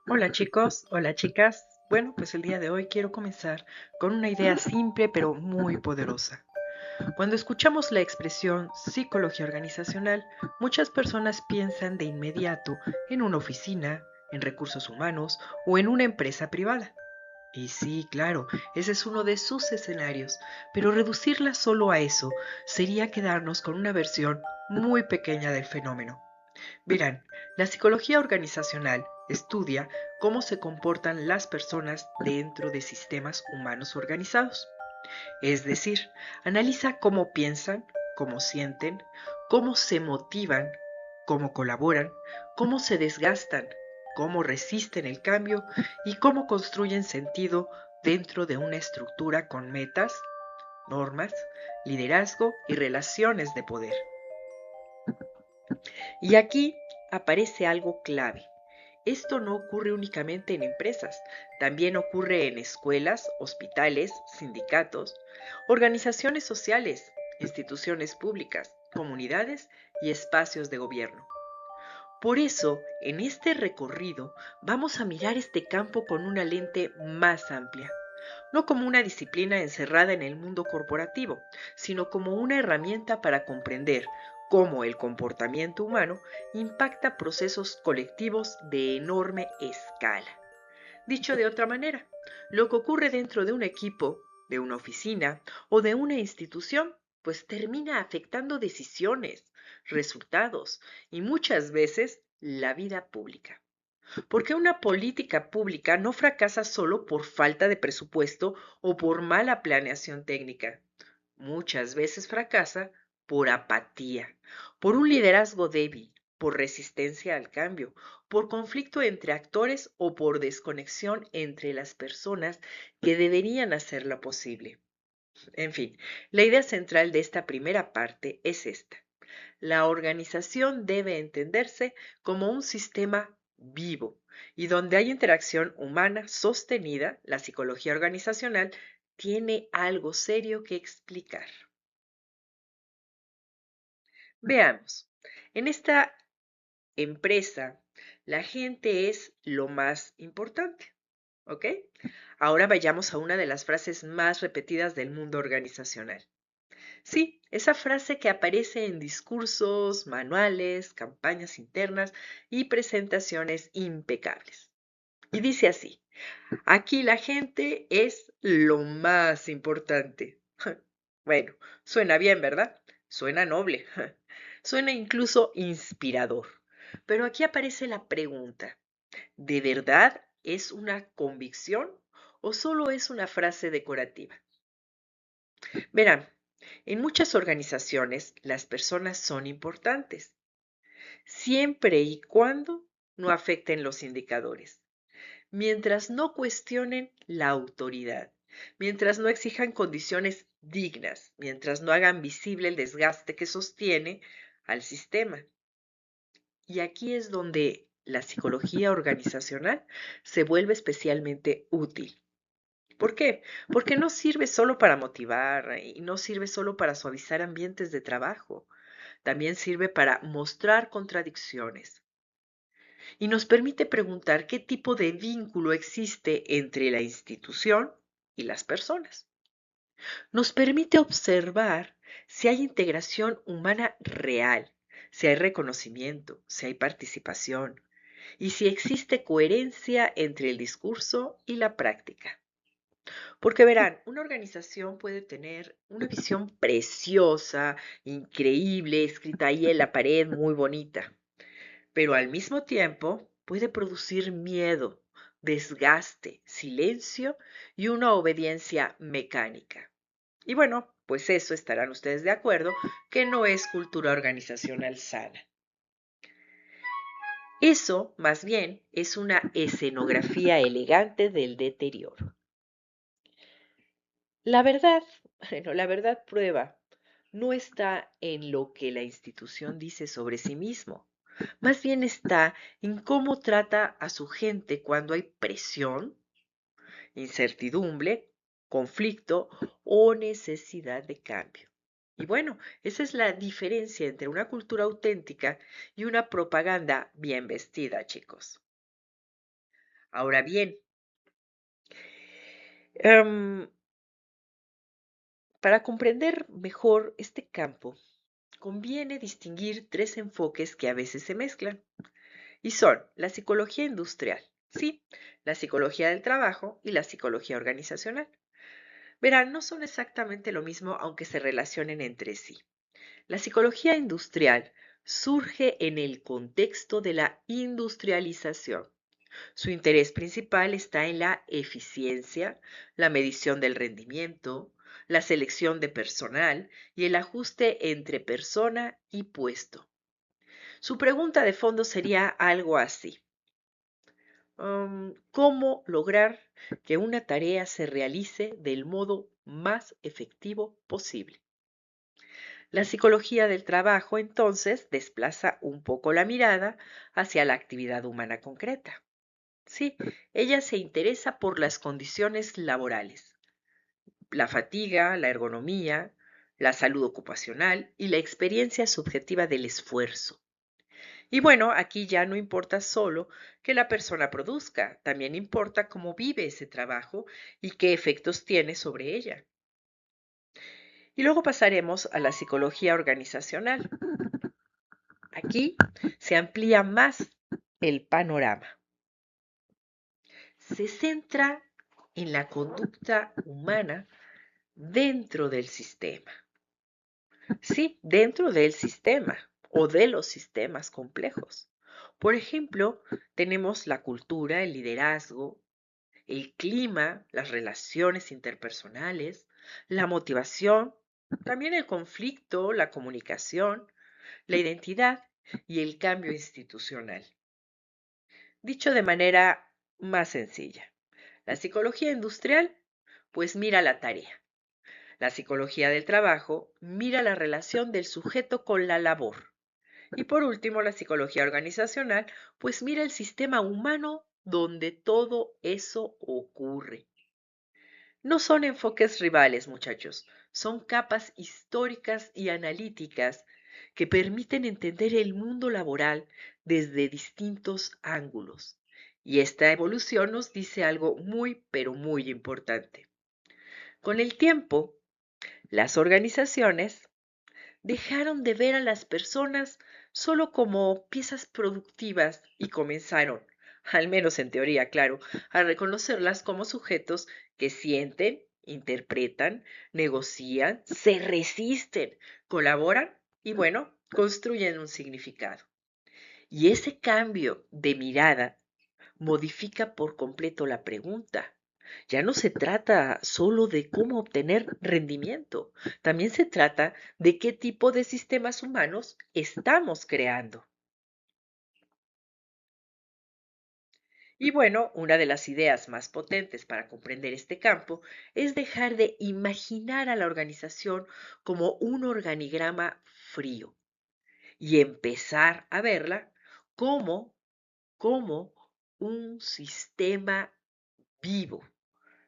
Hola chicos, hola chicas. Bueno, pues el día de hoy quiero comenzar con una idea simple pero muy poderosa. Cuando escuchamos la expresión psicología organizacional, muchas personas piensan de inmediato en una oficina, en recursos humanos o en una empresa privada. Y sí, claro, ese es uno de sus escenarios, pero reducirla solo a eso sería quedarnos con una versión muy pequeña del fenómeno. Verán, la psicología organizacional estudia cómo se comportan las personas dentro de sistemas humanos organizados. Es decir, analiza cómo piensan, cómo sienten, cómo se motivan, cómo colaboran, cómo se desgastan, cómo resisten el cambio y cómo construyen sentido dentro de una estructura con metas, normas, liderazgo y relaciones de poder. Y aquí aparece algo clave. Esto no ocurre únicamente en empresas, también ocurre en escuelas, hospitales, sindicatos, organizaciones sociales, instituciones públicas, comunidades y espacios de gobierno. Por eso, en este recorrido, vamos a mirar este campo con una lente más amplia, no como una disciplina encerrada en el mundo corporativo, sino como una herramienta para comprender cómo el comportamiento humano impacta procesos colectivos de enorme escala. Dicho de otra manera, lo que ocurre dentro de un equipo, de una oficina o de una institución, pues termina afectando decisiones, resultados y muchas veces la vida pública. Porque una política pública no fracasa solo por falta de presupuesto o por mala planeación técnica. Muchas veces fracasa por apatía, por un liderazgo débil, por resistencia al cambio, por conflicto entre actores o por desconexión entre las personas que deberían hacerlo posible. En fin, la idea central de esta primera parte es esta. La organización debe entenderse como un sistema vivo y donde hay interacción humana sostenida, la psicología organizacional tiene algo serio que explicar. Veamos, en esta empresa la gente es lo más importante, ¿ok? Ahora vayamos a una de las frases más repetidas del mundo organizacional. Sí, esa frase que aparece en discursos, manuales, campañas internas y presentaciones impecables. Y dice así, aquí la gente es lo más importante. Bueno, suena bien, ¿verdad? Suena noble. Suena incluso inspirador. Pero aquí aparece la pregunta, ¿de verdad es una convicción o solo es una frase decorativa? Verán, en muchas organizaciones las personas son importantes, siempre y cuando no afecten los indicadores, mientras no cuestionen la autoridad, mientras no exijan condiciones dignas, mientras no hagan visible el desgaste que sostiene al sistema. Y aquí es donde la psicología organizacional se vuelve especialmente útil. ¿Por qué? Porque no sirve solo para motivar y no sirve solo para suavizar ambientes de trabajo, también sirve para mostrar contradicciones y nos permite preguntar qué tipo de vínculo existe entre la institución y las personas. Nos permite observar si hay integración humana real, si hay reconocimiento, si hay participación y si existe coherencia entre el discurso y la práctica. Porque verán, una organización puede tener una visión preciosa, increíble, escrita ahí en la pared, muy bonita, pero al mismo tiempo puede producir miedo, desgaste, silencio y una obediencia mecánica. Y bueno, pues eso estarán ustedes de acuerdo que no es cultura organizacional sana. Eso, más bien, es una escenografía elegante del deterioro. La verdad, bueno, la verdad prueba no está en lo que la institución dice sobre sí mismo, más bien está en cómo trata a su gente cuando hay presión, incertidumbre, conflicto o necesidad de cambio. Y bueno, esa es la diferencia entre una cultura auténtica y una propaganda bien vestida, chicos. Ahora bien, em, para comprender mejor este campo, conviene distinguir tres enfoques que a veces se mezclan, y son la psicología industrial, sí, la psicología del trabajo y la psicología organizacional. Verán, no son exactamente lo mismo aunque se relacionen entre sí. La psicología industrial surge en el contexto de la industrialización. Su interés principal está en la eficiencia, la medición del rendimiento, la selección de personal y el ajuste entre persona y puesto. Su pregunta de fondo sería algo así. ¿Cómo lograr que una tarea se realice del modo más efectivo posible? La psicología del trabajo entonces desplaza un poco la mirada hacia la actividad humana concreta. Sí, ella se interesa por las condiciones laborales, la fatiga, la ergonomía, la salud ocupacional y la experiencia subjetiva del esfuerzo. Y bueno, aquí ya no importa solo que la persona produzca, también importa cómo vive ese trabajo y qué efectos tiene sobre ella. Y luego pasaremos a la psicología organizacional. Aquí se amplía más el panorama. Se centra en la conducta humana dentro del sistema. Sí, dentro del sistema o de los sistemas complejos. Por ejemplo, tenemos la cultura, el liderazgo, el clima, las relaciones interpersonales, la motivación, también el conflicto, la comunicación, la identidad y el cambio institucional. Dicho de manera más sencilla, la psicología industrial pues mira la tarea. La psicología del trabajo mira la relación del sujeto con la labor. Y por último, la psicología organizacional pues mira el sistema humano donde todo eso ocurre. No son enfoques rivales, muchachos, son capas históricas y analíticas que permiten entender el mundo laboral desde distintos ángulos. Y esta evolución nos dice algo muy, pero muy importante. Con el tiempo, las organizaciones dejaron de ver a las personas solo como piezas productivas y comenzaron, al menos en teoría, claro, a reconocerlas como sujetos que sienten, interpretan, negocian, se resisten, colaboran y bueno, construyen un significado. Y ese cambio de mirada modifica por completo la pregunta. Ya no se trata solo de cómo obtener rendimiento, también se trata de qué tipo de sistemas humanos estamos creando. Y bueno, una de las ideas más potentes para comprender este campo es dejar de imaginar a la organización como un organigrama frío y empezar a verla como, como un sistema vivo.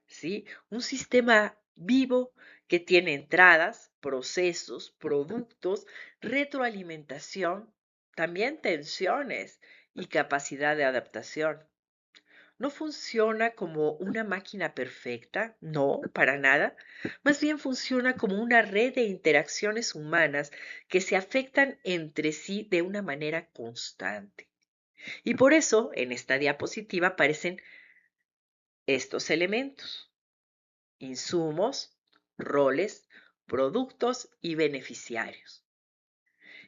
¿Sí? Un sistema vivo que tiene entradas, procesos, productos, retroalimentación, también tensiones y capacidad de adaptación. No funciona como una máquina perfecta, no, para nada. Más bien funciona como una red de interacciones humanas que se afectan entre sí de una manera constante. Y por eso en esta diapositiva aparecen estos elementos: insumos, roles, productos y beneficiarios.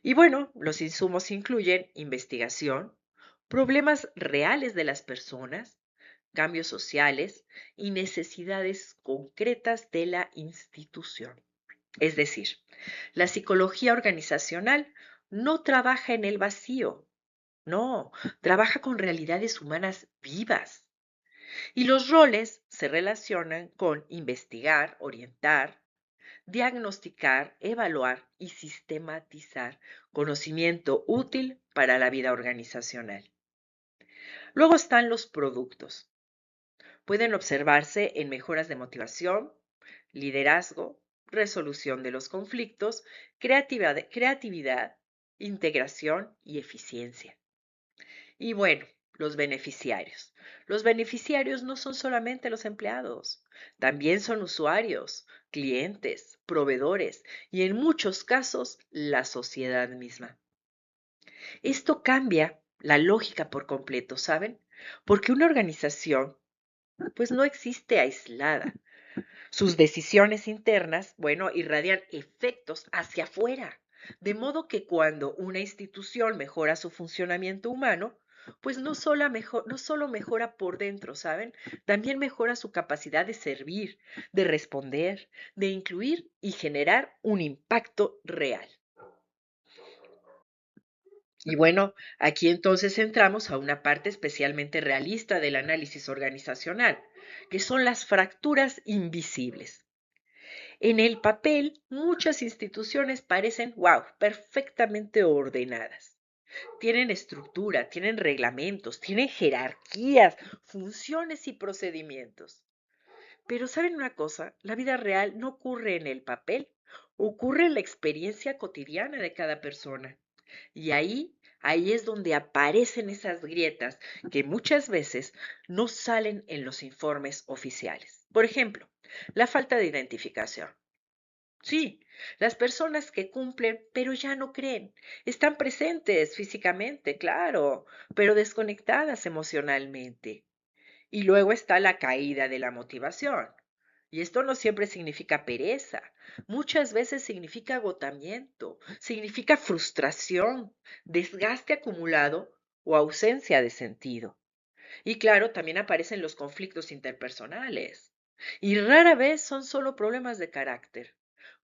Y bueno, los insumos incluyen investigación, problemas reales de las personas, cambios sociales y necesidades concretas de la institución. Es decir, la psicología organizacional no trabaja en el vacío, no, trabaja con realidades humanas vivas. Y los roles se relacionan con investigar, orientar, diagnosticar, evaluar y sistematizar conocimiento útil para la vida organizacional. Luego están los productos. Pueden observarse en mejoras de motivación, liderazgo, resolución de los conflictos, creatividad, integración y eficiencia. Y bueno, los beneficiarios. Los beneficiarios no son solamente los empleados, también son usuarios, clientes, proveedores y en muchos casos la sociedad misma. Esto cambia la lógica por completo, ¿saben? Porque una organización pues no existe aislada. Sus decisiones internas, bueno, irradian efectos hacia afuera. De modo que cuando una institución mejora su funcionamiento humano, pues no solo mejora por dentro, ¿saben? También mejora su capacidad de servir, de responder, de incluir y generar un impacto real. Y bueno, aquí entonces entramos a una parte especialmente realista del análisis organizacional, que son las fracturas invisibles. En el papel, muchas instituciones parecen, wow, perfectamente ordenadas. Tienen estructura, tienen reglamentos, tienen jerarquías, funciones y procedimientos. Pero ¿saben una cosa? La vida real no ocurre en el papel, ocurre en la experiencia cotidiana de cada persona. Y ahí es donde aparecen esas grietas que muchas veces no salen en los informes oficiales. Por ejemplo, la falta de identificación. Sí, las personas que cumplen, pero ya no creen, están presentes físicamente, claro, pero desconectadas emocionalmente. Y luego está la caída de la motivación. Y esto no siempre significa pereza, muchas veces significa agotamiento, significa frustración, desgaste acumulado o ausencia de sentido. Y claro, también aparecen los conflictos interpersonales. Y rara vez son solo problemas de carácter.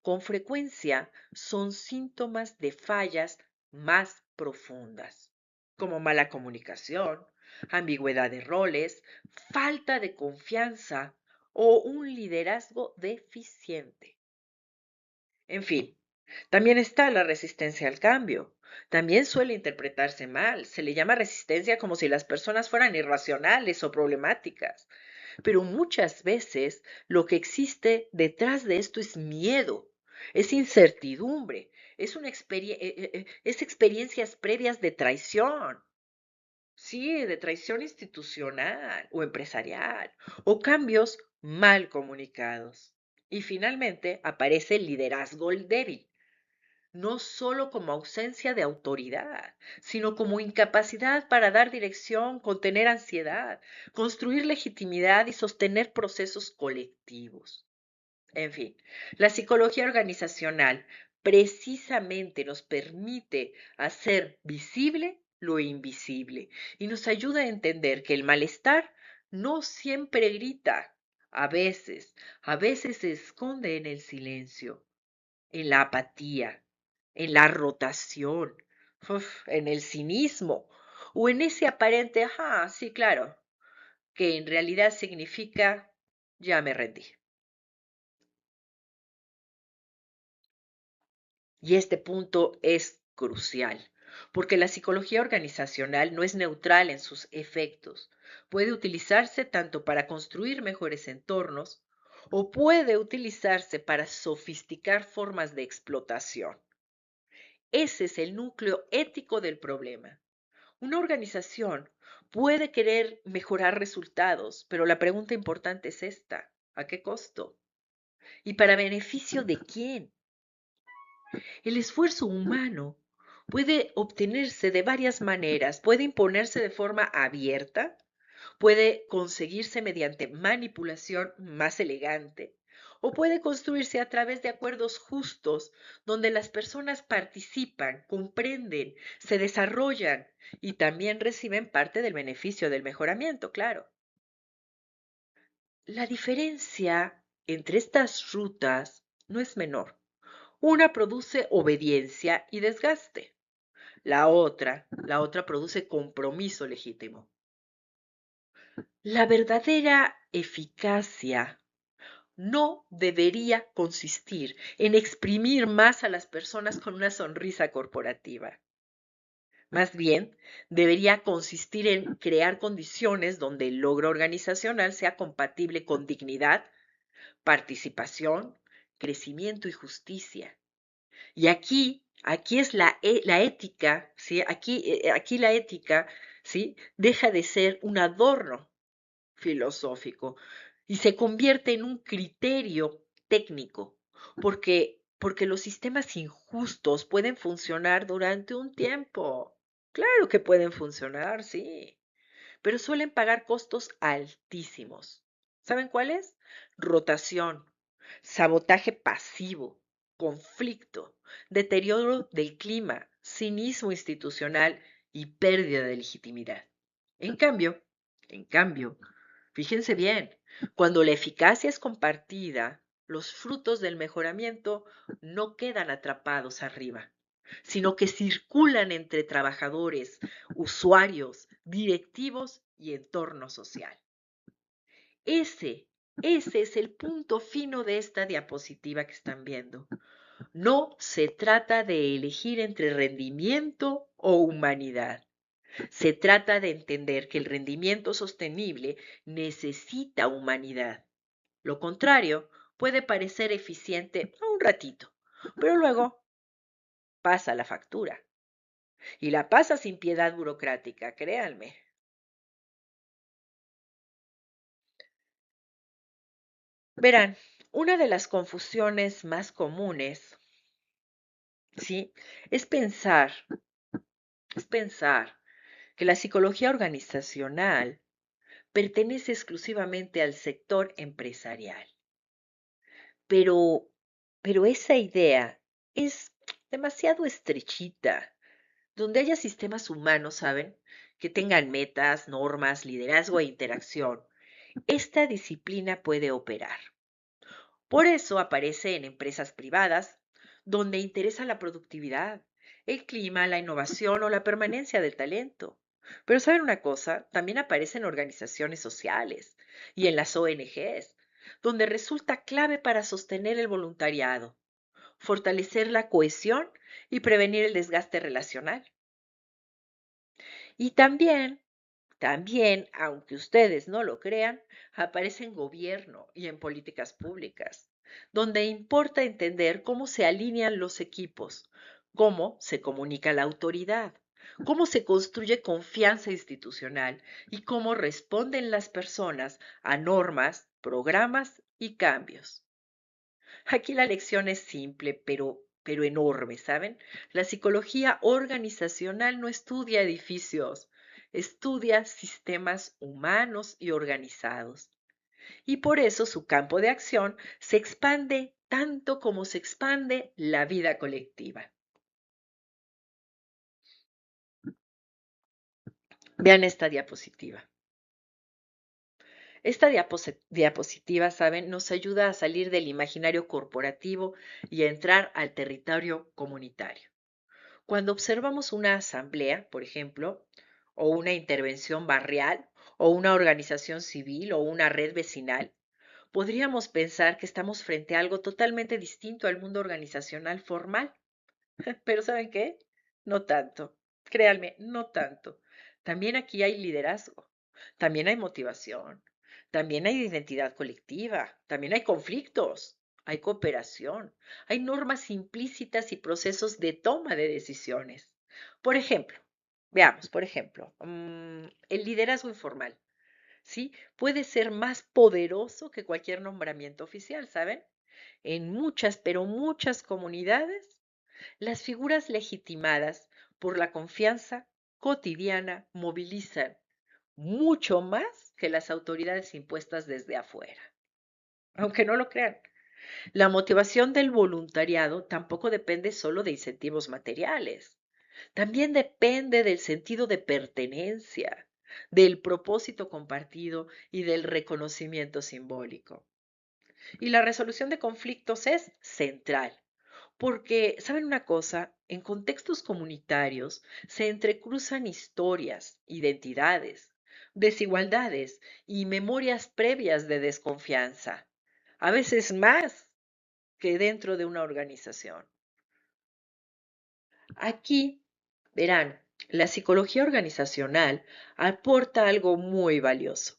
Con frecuencia son síntomas de fallas más profundas, como mala comunicación, ambigüedad de roles, falta de confianza o un liderazgo deficiente. En fin, también está la resistencia al cambio. También suele interpretarse mal. Se le llama resistencia como si las personas fueran irracionales o problemáticas. Pero muchas veces lo que existe detrás de esto es miedo, es incertidumbre, es experiencias previas de traición. Sí, de traición institucional o empresarial, o cambios mal comunicados. Y finalmente aparece el liderazgo débil, no solo como ausencia de autoridad, sino como incapacidad para dar dirección, contener ansiedad, construir legitimidad y sostener procesos colectivos. En fin, la psicología organizacional precisamente nos permite hacer visible lo invisible y nos ayuda a entender que el malestar no siempre grita, a veces se esconde en el silencio, en la apatía, en la rotación, en el cinismo o en ese aparente, ajá, sí, claro, que en realidad significa ya me rendí. Y este punto es crucial, porque la psicología organizacional no es neutral en sus efectos. Puede utilizarse tanto para construir mejores entornos o puede utilizarse para sofisticar formas de explotación. Ese es el núcleo ético del problema. Una organización puede querer mejorar resultados, pero la pregunta importante es esta: ¿a qué costo? ¿Y para beneficio de quién? El esfuerzo humano puede obtenerse de varias maneras. Puede imponerse de forma abierta, puede conseguirse mediante manipulación más elegante, o puede construirse a través de acuerdos justos donde las personas participan, comprenden, se desarrollan y también reciben parte del beneficio del mejoramiento, claro. La diferencia entre estas rutas no es menor. Una produce obediencia y desgaste. La otra produce compromiso legítimo. La verdadera eficacia no debería consistir en exprimir más a las personas con una sonrisa corporativa. Más bien, debería consistir en crear condiciones donde el logro organizacional sea compatible con dignidad, participación, crecimiento y justicia. Y aquí es la ética, ¿sí? Aquí la ética ¿sí? Deja de ser un adorno filosófico y se convierte en un criterio técnico, porque los sistemas injustos pueden funcionar durante un tiempo. Claro que pueden funcionar, sí, pero suelen pagar costos altísimos. ¿Saben cuáles? Rotación, sabotaje pasivo, conflicto, deterioro del clima, cinismo institucional y pérdida de legitimidad. En cambio, en cambio, fíjense bien, cuando la eficacia es compartida, los frutos del mejoramiento no quedan atrapados arriba, sino que circulan entre trabajadores, usuarios, directivos y entorno social. Ese, ese es el punto fino de esta diapositiva que están viendo. No se trata de elegir entre rendimiento o humanidad. Se trata de entender que el rendimiento sostenible necesita humanidad. Lo contrario puede parecer eficiente un ratito, pero luego pasa la factura. Y la pasa sin piedad burocrática, créanme. Verán, una de las confusiones más comunes, ¿sí? Es pensar, es pensar que la psicología organizacional pertenece exclusivamente al sector empresarial. Pero, pero esa idea es demasiado estrechita, donde haya sistemas humanos, ¿saben? Que tengan metas, normas, liderazgo e interacción. Esta disciplina puede operar. Por eso aparece en empresas privadas, donde interesa la productividad, el clima, la innovación o la permanencia del talento. Pero ¿saben una cosa? También aparece en organizaciones sociales y en las ONGs, donde resulta clave para sostener el voluntariado, fortalecer la cohesión y prevenir el desgaste relacional. Y también, aunque ustedes no lo crean, aparece en gobierno y en políticas públicas, donde importa entender cómo se alinean los equipos, cómo se comunica la autoridad, cómo se construye confianza institucional y cómo responden las personas a normas, programas y cambios. Aquí la lección es simple, pero enorme, ¿saben? La psicología organizacional no estudia edificios, estudia sistemas humanos y organizados. Y por eso su campo de acción se expande tanto como se expande la vida colectiva. Vean esta diapositiva. Esta diapositiva, ¿saben? Nos ayuda a salir del imaginario corporativo y a entrar al territorio comunitario. Cuando observamos una asamblea, por ejemplo, o una intervención barrial, o una organización civil, o una red vecinal, podríamos pensar que estamos frente a algo totalmente distinto al mundo organizacional formal. Pero ¿saben qué? No tanto. Créanme, no tanto. También aquí hay liderazgo, también hay motivación, también hay identidad colectiva, también hay conflictos, hay cooperación, hay normas implícitas y procesos de toma de decisiones. Por ejemplo, veamos, por ejemplo, el liderazgo informal, ¿sí? Puede ser más poderoso que cualquier nombramiento oficial, ¿saben? En muchas, pero muchas comunidades las figuras legitimadas por la confianza cotidiana movilizan mucho más que las autoridades impuestas desde afuera. Aunque no lo crean, la motivación del voluntariado tampoco depende solo de incentivos materiales. También depende del sentido de pertenencia, del propósito compartido y del reconocimiento simbólico. Y la resolución de conflictos es central. Porque, ¿saben una cosa? En contextos comunitarios se entrecruzan historias, identidades, desigualdades y memorias previas de desconfianza, a veces más que dentro de una organización. Aquí, verán, la psicología organizacional aporta algo muy valioso.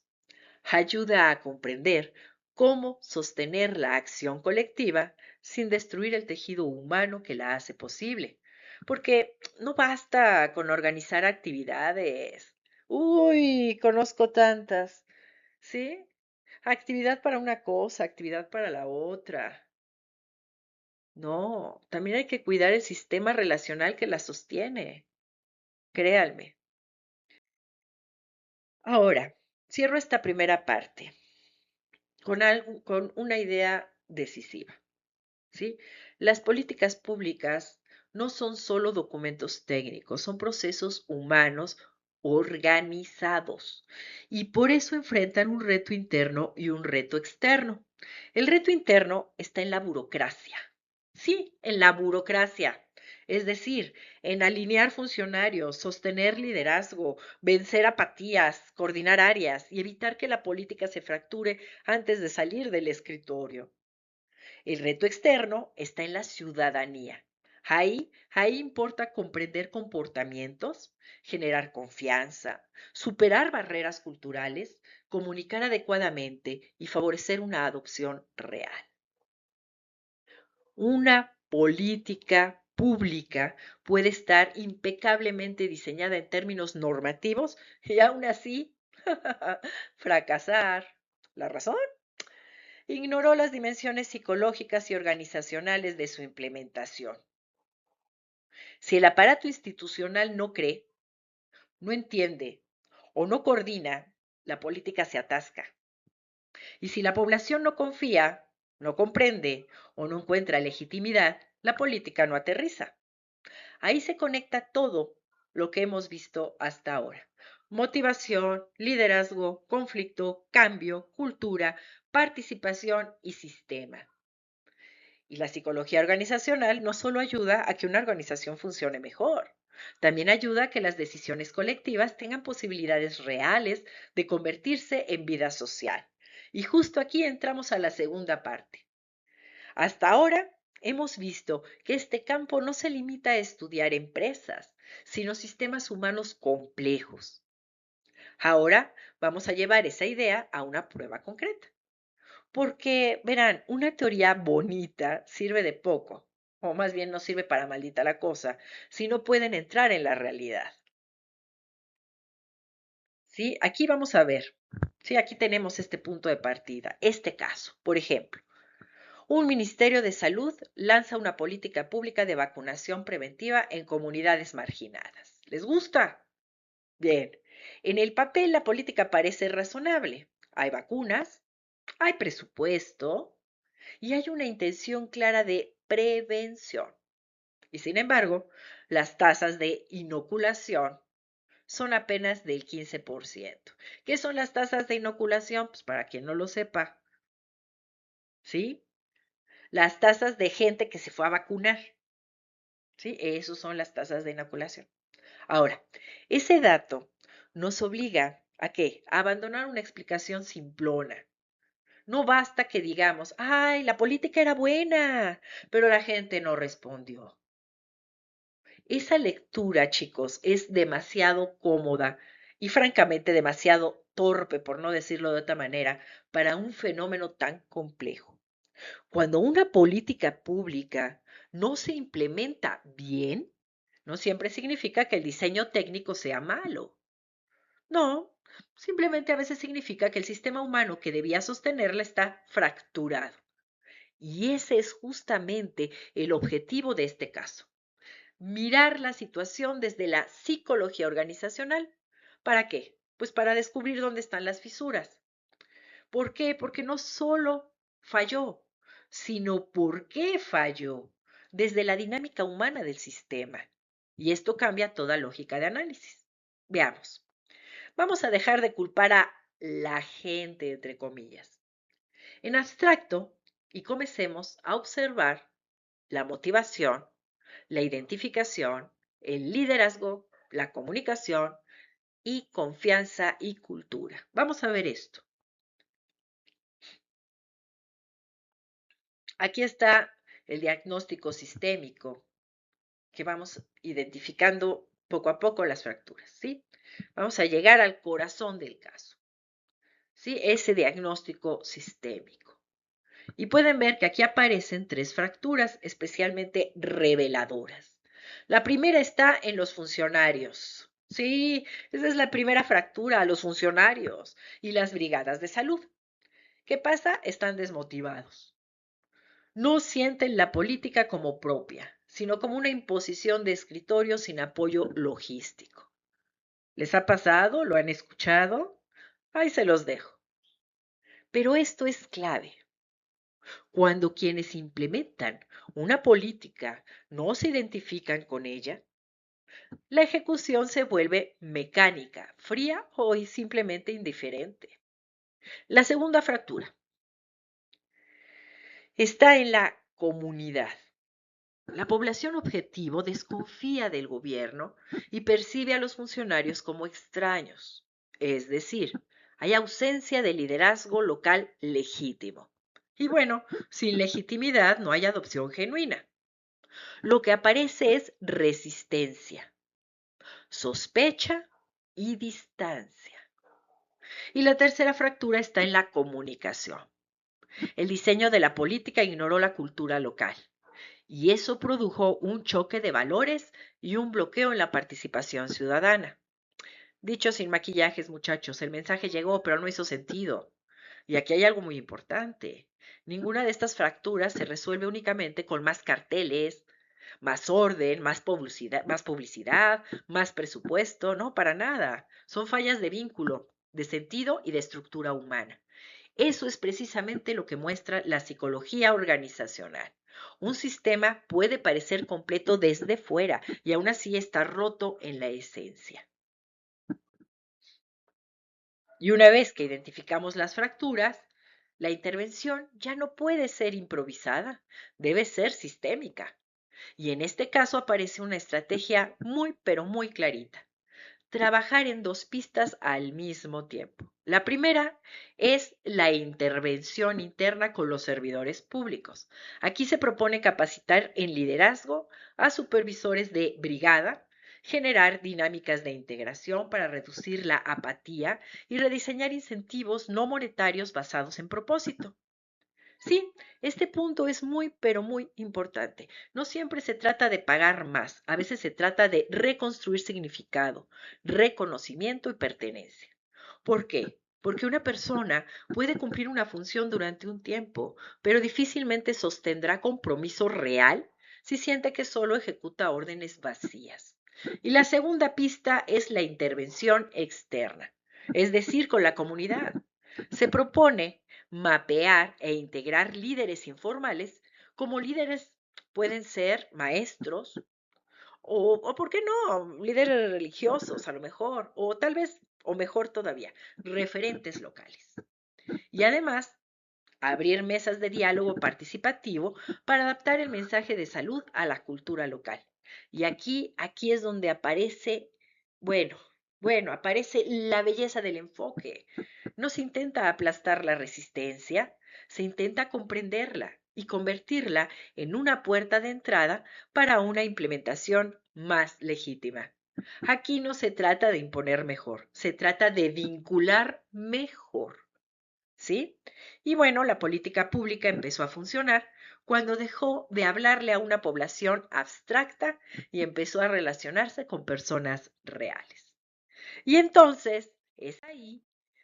Ayuda a comprender cómo sostener la acción colectiva sin destruir el tejido humano que la hace posible. Porque no basta con organizar actividades Uy, conozco tantas, ¿sí? Actividad para una cosa, actividad para la otra. No, también hay que cuidar el sistema relacional que la sostiene, créanme. Ahora, cierro esta primera parte con con una idea decisiva, ¿sí? Las políticas públicas no son solo documentos técnicos, son procesos humanos organizados y por eso enfrentan un reto interno y un reto externo. El reto interno está en la burocracia, sí, en la burocracia, es decir, en alinear funcionarios, sostener liderazgo, vencer apatías, coordinar áreas y evitar que la política se fracture antes de salir del escritorio. El reto externo está en la ciudadanía. Ahí importa comprender comportamientos, generar confianza, superar barreras culturales, comunicar adecuadamente y favorecer una adopción real. Una política pública puede estar impecablemente diseñada en términos normativos y aún así fracasar. ¿La razón? Ignoró las dimensiones psicológicas y organizacionales de su implementación. Si el aparato institucional no cree, no entiende o no coordina, la política se atasca. Y si la población no confía, no comprende o no encuentra legitimidad, la política no aterriza. Ahí se conecta todo lo que hemos visto hasta ahora. Motivación, liderazgo, conflicto, cambio, cultura, participación y sistema. Y la psicología organizacional no solo ayuda a que una organización funcione mejor, también ayuda a que las decisiones colectivas tengan posibilidades reales de convertirse en vida social. Y justo aquí entramos a la segunda parte. Hasta ahora hemos visto que este campo no se limita a estudiar empresas, sino sistemas humanos complejos. Ahora vamos a llevar esa idea a una prueba concreta. Porque, verán, una teoría bonita sirve de poco, o más bien no sirve para maldita la cosa, si no pueden entrar en la realidad. ¿Sí? Aquí vamos a ver. Sí, aquí tenemos este punto de partida, este caso. Por ejemplo, un Ministerio de Salud lanza una política pública de vacunación preventiva en comunidades marginadas. ¿Les gusta? Bien. En el papel la política parece razonable. Hay vacunas, hay presupuesto, y hay una intención clara de prevención. Y sin embargo, las tasas de inoculación son apenas del 15%. ¿Qué son las tasas de inoculación? Pues para quien no lo sepa, ¿sí? Las tasas de gente que se fue a vacunar, ¿sí? Esas son las tasas de inoculación. Ahora, ese dato nos obliga a qué? A abandonar una explicación simplona. No basta que digamos, ay, la política era buena, pero la gente no respondió. Esa lectura, chicos, es demasiado cómoda y francamente demasiado torpe, por no decirlo de otra manera, para un fenómeno tan complejo. Cuando una política pública no se implementa bien, no siempre significa que el diseño técnico sea malo. No, simplemente a veces significa que el sistema humano que debía sostenerla está fracturado. Y ese es justamente el objetivo de este caso. Mirar la situación desde la psicología organizacional. ¿Para qué? Pues para descubrir dónde están las fisuras. ¿Por qué? Porque no solo falló, sino por qué falló desde la dinámica humana del sistema. Y esto cambia toda lógica de análisis. Veamos. Vamos a dejar de culpar a la gente, entre comillas, en abstracto, y comencemos a observar la motivación, la identificación, el liderazgo, la comunicación y confianza y cultura. Vamos a ver esto. Aquí está el diagnóstico sistémico que vamos identificando poco a poco las fracturas, ¿sí? Vamos a llegar al corazón del caso, ¿sí? Ese diagnóstico sistémico. Y pueden ver que aquí aparecen tres fracturas especialmente reveladoras. La primera está en los funcionarios. Sí, esa es la primera fractura a los funcionarios y las brigadas de salud. ¿Qué pasa? Están desmotivados. No sienten la política como propia, sino como una imposición de escritorio sin apoyo logístico. ¿Les ha pasado? ¿Lo han escuchado? Ahí se los dejo. Pero esto es clave. Cuando quienes implementan una política no se identifican con ella, la ejecución se vuelve mecánica, fría o simplemente indiferente. La segunda fractura está en la comunidad. La población objetivo desconfía del gobierno y percibe a los funcionarios como extraños. Es decir, hay ausencia de liderazgo local legítimo. Y bueno, sin legitimidad no hay adopción genuina. Lo que aparece es resistencia, sospecha y distancia. Y la tercera fractura está en la comunicación. El diseño de la política ignoró la cultura local y eso produjo un choque de valores y un bloqueo en la participación ciudadana. Dicho sin maquillajes, muchachos, el mensaje llegó, pero no hizo sentido. Y aquí hay algo muy importante. Ninguna de estas fracturas se resuelve únicamente con más carteles, más orden, más presupuesto, no, para nada. Son fallas de vínculo, de sentido y de estructura humana. Eso es precisamente lo que muestra la psicología organizacional. Un sistema puede parecer completo desde fuera y aún así está roto en la esencia. Y una vez que identificamos las fracturas, la intervención ya no puede ser improvisada, debe ser sistémica. Y en este caso aparece una estrategia muy, pero muy clarita. Trabajar en dos pistas al mismo tiempo. La primera es la intervención interna con los servidores públicos. Aquí se propone capacitar en liderazgo a supervisores de brigada, generar dinámicas de integración para reducir la apatía y rediseñar incentivos no monetarios basados en propósito. Sí, este punto es muy, pero muy importante. No siempre se trata de pagar más, a veces se trata de reconstruir significado, reconocimiento y pertenencia. ¿Por qué? Porque una persona puede cumplir una función durante un tiempo, pero difícilmente sostendrá compromiso real si siente que solo ejecuta órdenes vacías. Y la segunda pista es la intervención externa, es decir, con la comunidad. Se propone mapear e integrar líderes informales como líderes pueden ser maestros ¿por qué no? Líderes religiosos a lo mejor, o tal vez, o mejor todavía, referentes locales. Y además, abrir mesas de diálogo participativo para adaptar el mensaje de salud a la cultura local. Y aquí es donde aparece, bueno, aparece la belleza del enfoque. No se intenta aplastar la resistencia, se intenta comprenderla y convertirla en una puerta de entrada para una implementación más legítima. Aquí no se trata de imponer mejor, se trata de vincular mejor. ¿Sí? Y bueno, la política pública empezó a funcionar cuando dejó de hablarle a una población abstracta y empezó a relacionarse con personas reales. Y entonces es ahí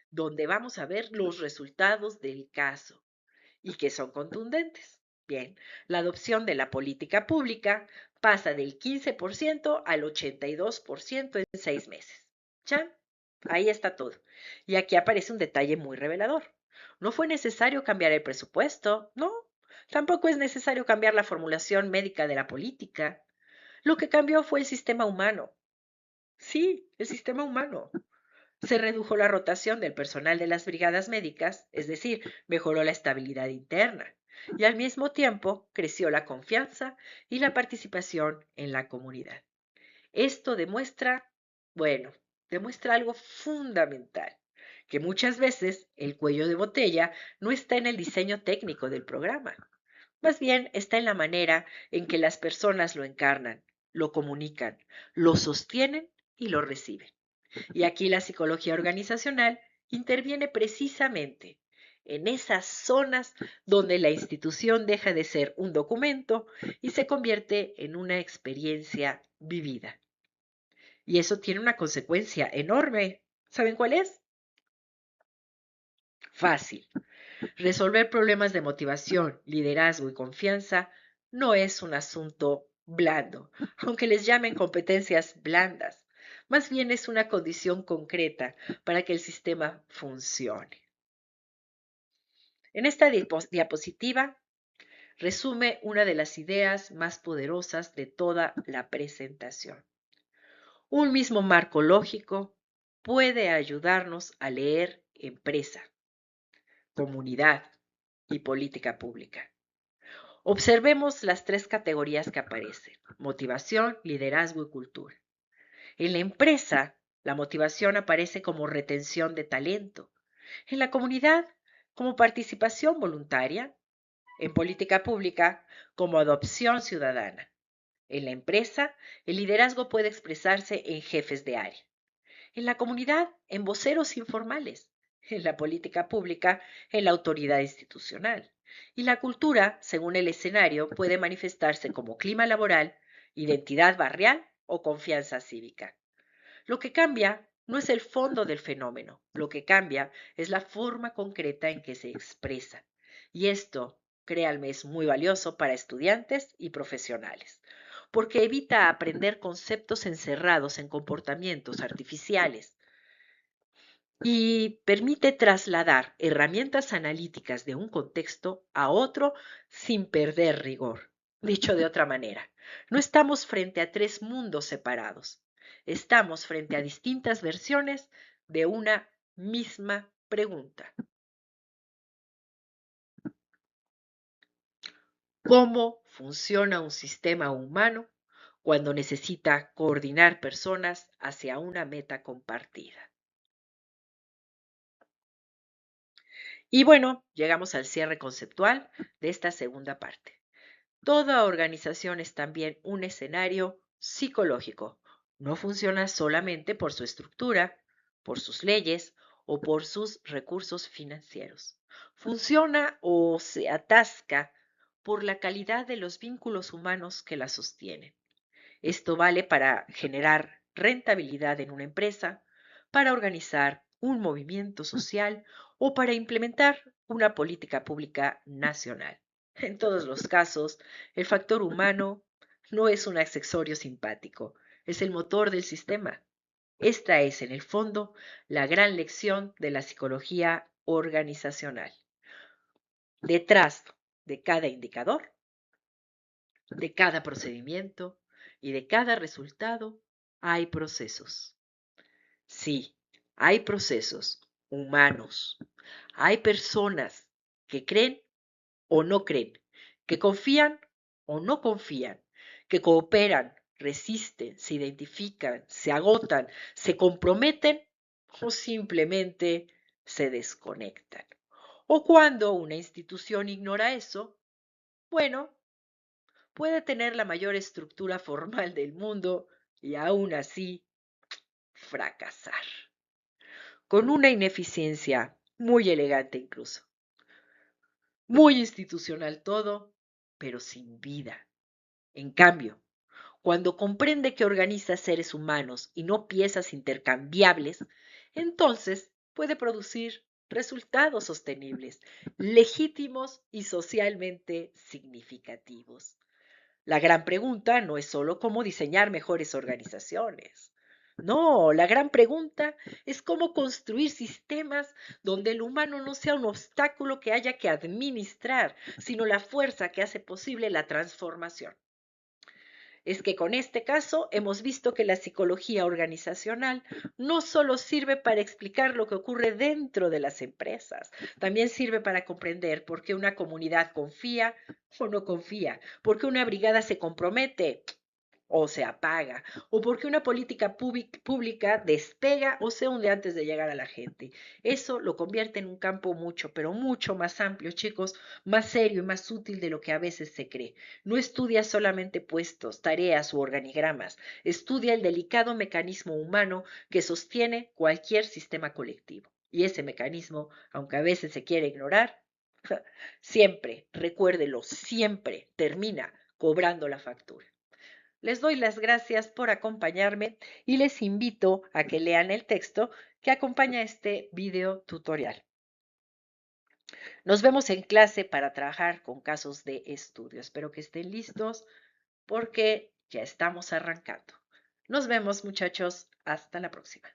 donde vamos a ver los resultados del caso y que son contundentes. Bien, la adopción de la política pública pasa del 15% al 82% en 6 meses. ¿Ya? Ahí está todo. Y aquí aparece un detalle muy revelador. No fue necesario cambiar el presupuesto, no. Tampoco es necesario cambiar la formulación médica de la política. Lo que cambió fue el sistema humano. Sí, el sistema humano. Se redujo la rotación del personal de las brigadas médicas, es decir, mejoró la estabilidad interna. Y al mismo tiempo creció la confianza y la participación en la comunidad. Esto bueno, demuestra algo fundamental, que muchas veces el cuello de botella no está en el diseño técnico del programa, más bien está en la manera en que las personas lo encarnan, lo comunican, lo sostienen y lo reciben. Y aquí la psicología organizacional interviene precisamente en esas zonas donde la institución deja de ser un documento y se convierte en una experiencia vivida. Y eso tiene una consecuencia enorme. ¿Saben cuál es? Fácil. Resolver problemas de motivación, liderazgo y confianza no es un asunto blando, aunque les llamen competencias blandas. Más bien es una condición concreta para que el sistema funcione. En esta diapositiva resume una de las ideas más poderosas de toda la presentación. Un mismo marco lógico puede ayudarnos a leer empresa, comunidad y política pública. Observemos las tres categorías que aparecen: motivación, liderazgo y cultura. En la empresa, la motivación aparece como retención de talento. En la comunidad, como participación voluntaria. En política pública, como adopción ciudadana. En la empresa, el liderazgo puede expresarse en jefes de área. En la comunidad, en voceros informales. En la política pública, en la autoridad institucional. Y la cultura, según el escenario, puede manifestarse como clima laboral, identidad barrial o confianza cívica. Lo que cambia no es el fondo del fenómeno, lo que cambia es la forma concreta en que se expresa. Y esto, créanme, es muy valioso para estudiantes y profesionales, porque evita aprender conceptos encerrados en comportamientos artificiales y permite trasladar herramientas analíticas de un contexto a otro sin perder rigor. Dicho de otra manera, no estamos frente a tres mundos separados, estamos frente a distintas versiones de una misma pregunta. ¿Cómo funciona un sistema humano cuando necesita coordinar personas hacia una meta compartida? Y bueno, llegamos al cierre conceptual de esta segunda parte. Toda organización es también un escenario psicológico. No funciona solamente por su estructura, por sus leyes o por sus recursos financieros. Funciona o se atasca por la calidad de los vínculos humanos que la sostienen. Esto vale para generar rentabilidad en una empresa, para organizar un movimiento social o para implementar una política pública nacional. En todos los casos, el factor humano no es un accesorio simpático, es el motor del sistema. Esta es, en el fondo, la gran lección de la psicología organizacional. Detrás de cada indicador, de cada procedimiento y de cada resultado hay procesos. Sí, hay procesos humanos. Hay personas que creen o no creen, que confían o no confían, que cooperan, resisten, se identifican, se agotan, se comprometen o simplemente se desconectan. O cuando una institución ignora eso, bueno, puede tener la mayor estructura formal del mundo y aún así fracasar, con una ineficiencia muy elegante incluso, muy institucional todo, pero sin vida. En cambio, cuando comprende que organiza seres humanos y no piezas intercambiables, entonces puede producir resultados sostenibles, legítimos y socialmente significativos. La gran pregunta no es solo cómo diseñar mejores organizaciones. No, la gran pregunta es cómo construir sistemas donde el humano no sea un obstáculo que haya que administrar, sino la fuerza que hace posible la transformación. Es que con este caso hemos visto que la psicología organizacional no solo sirve para explicar lo que ocurre dentro de las empresas, también sirve para comprender por qué una comunidad confía o no confía, por qué una brigada se compromete o se apaga, o porque una política pública despega o se hunde antes de llegar a la gente. Eso lo convierte en un campo mucho, pero mucho más amplio, chicos, más serio y más útil de lo que a veces se cree. No estudia solamente puestos, tareas u organigramas, estudia el delicado mecanismo humano que sostiene cualquier sistema colectivo. Y ese mecanismo, aunque a veces se quiere ignorar, siempre, recuérdelo, siempre termina cobrando la factura. Les doy las gracias por acompañarme y les invito a que lean el texto que acompaña este video tutorial. Nos vemos en clase para trabajar con casos de estudio. Espero que estén listos porque ya estamos arrancando. Nos vemos, muchachos. Hasta la próxima.